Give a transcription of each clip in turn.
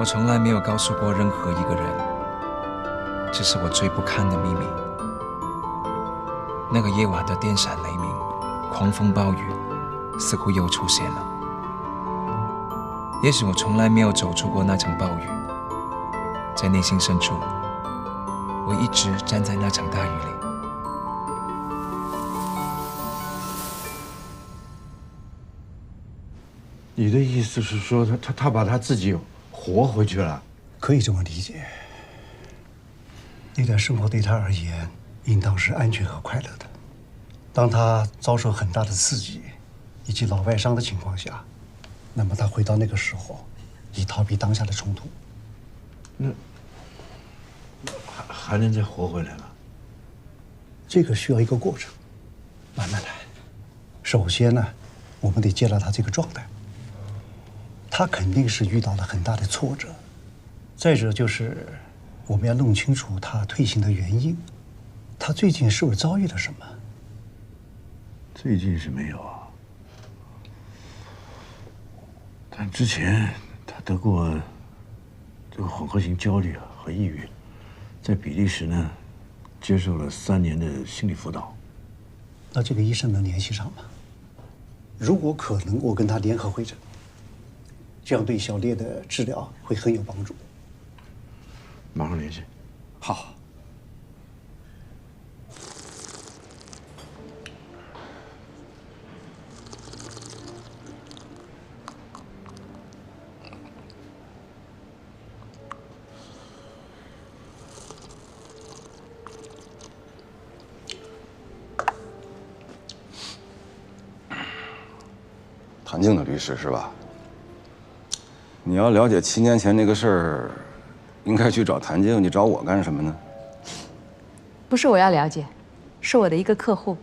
我从来没有告诉过任何一个人，这是我最不堪的秘密。那个夜晚的电闪雷鸣、狂风暴雨，似乎又出现了。也许我从来没有走出过那场暴雨，在内心深处，我一直站在那场大雨里。你的意思是说，他把他自己活回去了？可以这么理解。那段生活对他而言，应当是安全和快乐的。当他遭受很大的刺激以及脑外伤的情况下，那么他回到那个时候，以逃避当下的冲突。那还能再活回来吗？这个需要一个过程，慢慢来。首先呢，我们得接纳他这个状态。他肯定是遇到了很大的挫折。再者就是，我们要弄清楚他退行的原因。他最近是不是遭遇了什么？最近是没有啊，但之前他得过这个混合型焦虑和抑郁，在比利时呢接受了3年的心理辅导。那这个医生能联系上吗？如果可能，我跟他联合会诊，这样对小烈的治疗会很有帮助。马上联系。好。谭静的律师是吧？你要了解7年前那个事儿，应该去找谭静，你找我干什么呢？不是我要了解，是我的一个客户。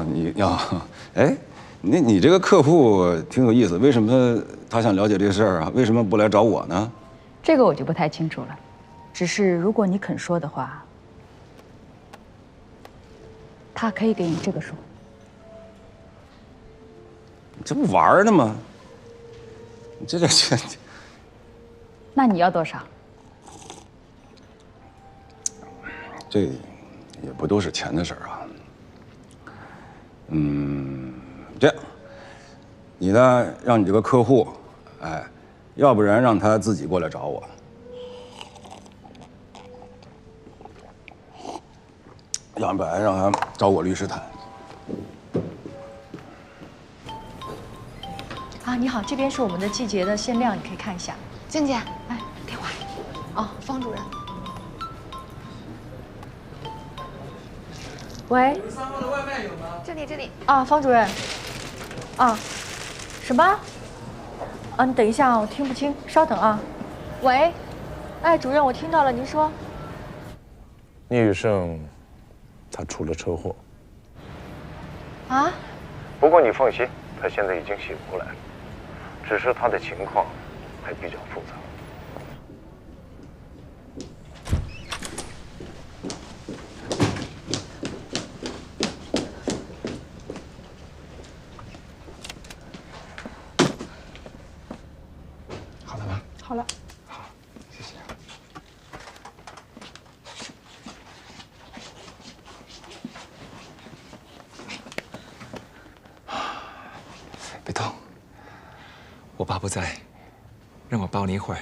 你呀，哎，你这个客户挺有意思，为什么他想了解这事儿啊？为什么不来找我呢？这个我就不太清楚了，只是如果你肯说的话，他可以给你这个数。你这不玩呢吗？你这。那你要多少？这也不都是钱的事儿啊。这样，你呢，让你这个客户，要不然让他自己过来找我，要不然让他找我律师谈。啊，你好，这边是我们的季节的限量，你可以看一下。静姐，哎，电话。哦，方主任。喂。3号的外卖有吗？这里。啊，方主任。啊，什么？啊，你等一下啊，我听不清，稍等啊。喂，哎，主任，我听到了，您说。聂宇胜，他出了车祸。啊？不过你放心，他现在已经醒过来了，只是他的情况还比较复杂。好了吗？好了。好，谢谢。别动，我爸不在，让我抱你一会儿。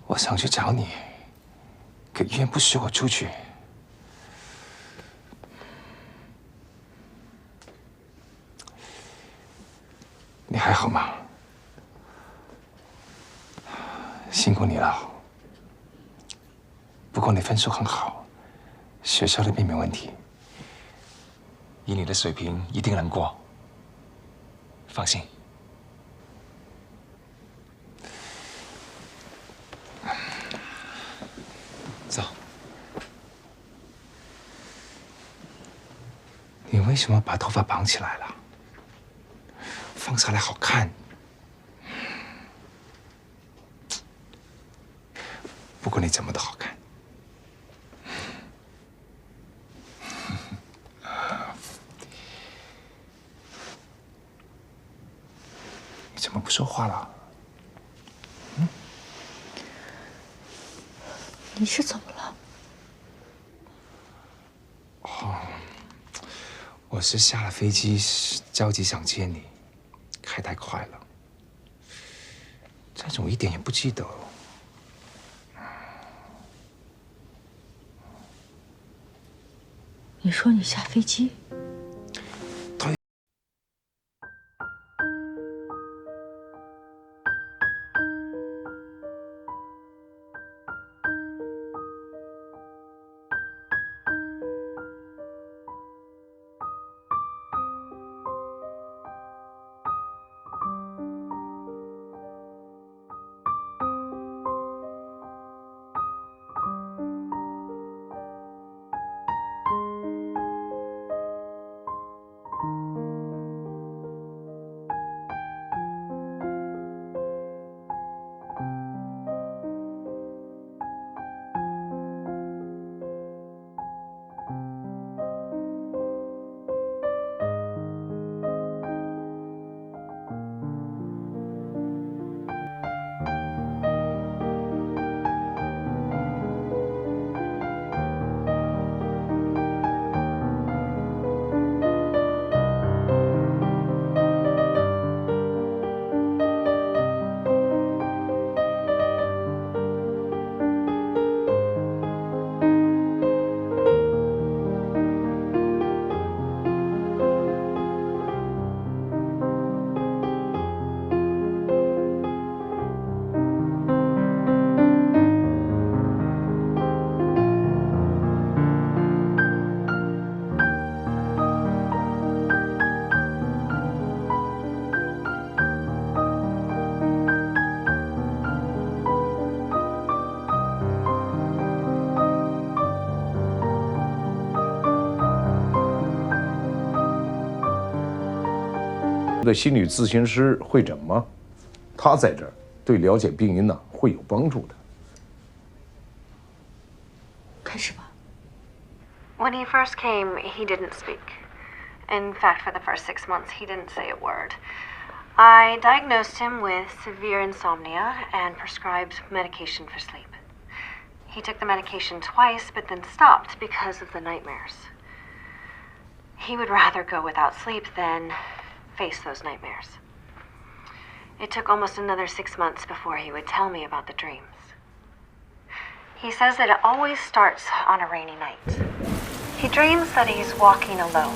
我想去找你，可医院不许我出去。你还好吗？辛苦你了。不过你分数很好，学校那边没问题，以你的水平一定能过。放心。走。你为什么把头发绑起来了？放下来好看。不过你怎么都好看。说话了。你是怎么了？我是下了飞机，着急想见你，开太快了，这种一点也不记得。你说你下飞机？的心理咨询师会诊吗？他在这儿对了解病因呢会有帮助的。开始吧。 When he first came, he didn't speak. In fact, for the first 6 months, he didn't say a word. I diagnosed him with severe insomnia and prescribed medication for sleep. He took the medication twice, but then stopped because of the nightmares. He would rather go without sleep than face those nightmares. It took almost another 6 months before he would tell me about the dreams. He says that it always starts on a rainy night. He dreams that he's walking alone,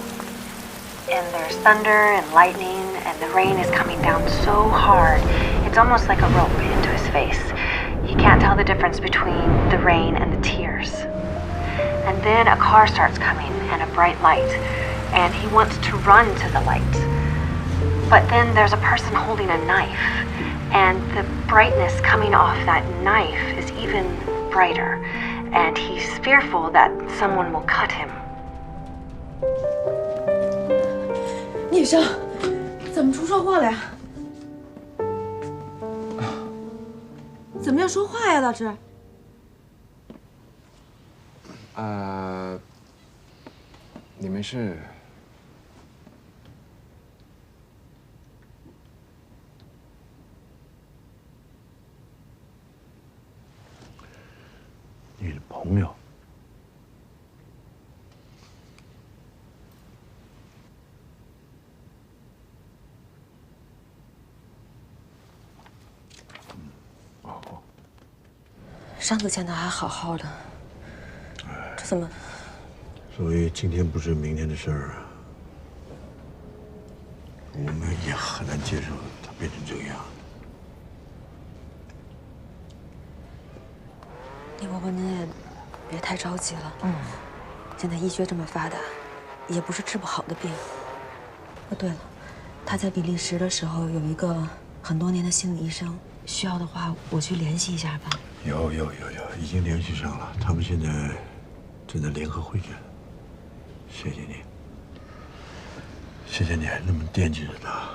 and there's thunder and lightning, and the rain is coming down so hard, it's almost like a rope into his face. He can't tell the difference between the rain and the tears. And then a car starts coming and a bright light, and he wants to run to the light. But then there's a person holding a knife, and the brightness coming off that knife is even brighter, and he's fearful that someone will cut him. 聂生，怎么出车祸了呀？怎么要说话呀，老师？你们是？你的朋友。上次见他还好好的，这怎么？所以今天不是明天的事儿啊。我们也很难接受他变成这个样。聂伯伯，您也别太着急了。现在医学这么发达，也不是治不好的病。哦，对了，他在比利时的时候有一个很多年的心理医生，需要的话我去联系一下吧。有，已经联系上了，他们现在正在联合会诊。谢谢你，谢谢你还那么惦记着他。